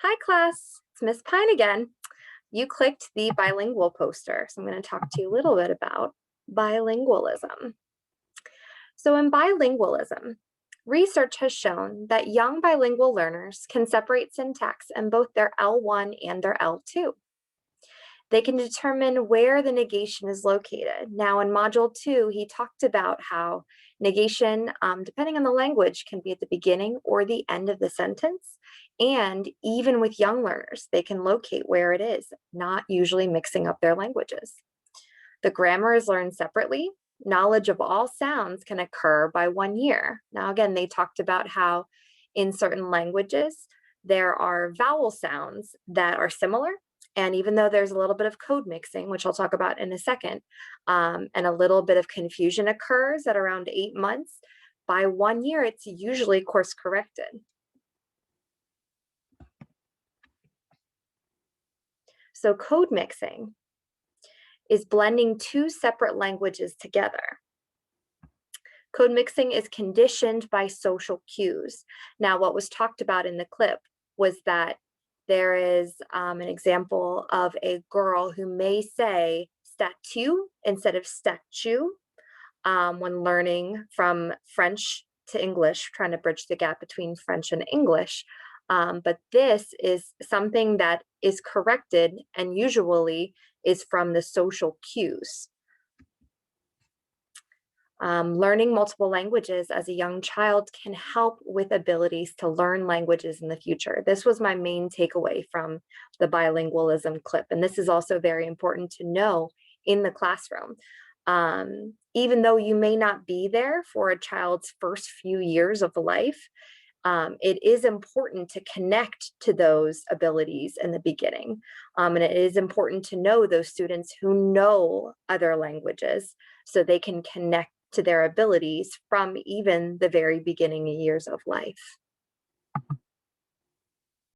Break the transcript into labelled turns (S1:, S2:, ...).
S1: Hi class, it's Miss Pine again. You clicked the bilingual poster, so I'm going to talk to you a little bit about bilingualism. So in bilingualism, research has shown that young bilingual learners can separate syntax in both their L1 and their L2. They can determine where the negation is located. Now in module 2, he talked about how negation, depending on the language, can be at the beginning or the end of the sentence. And even with young learners, they can locate where it is, not usually mixing up their languages. The grammar is learned separately. Knowledge of all sounds can occur by 1 year. Now, again, they talked about how in certain languages, there are vowel sounds that are similar. And even though there's a little bit of code mixing, which I'll talk about in a second, and a little bit of confusion occurs at around 8 months, by 1 year, it's usually course corrected. So code mixing is blending two separate languages together. Code mixing is conditioned by social cues. Now, what was talked about in the clip was that there is an example of a girl who may say statue instead of statue when learning from French to English, trying to bridge the gap between French and English. But this is something that is corrected and usually is from the social cues. Learning multiple languages as a young child can help with abilities to learn languages in the future. This was my main takeaway from the bilingualism clip. And this is also very important to know in the classroom. Even though you may not be there for a child's first few years of life, it is important to connect to those abilities in the beginning. And it is important to know those students who know other languages so they can connect to their abilities from even the very beginning years of life.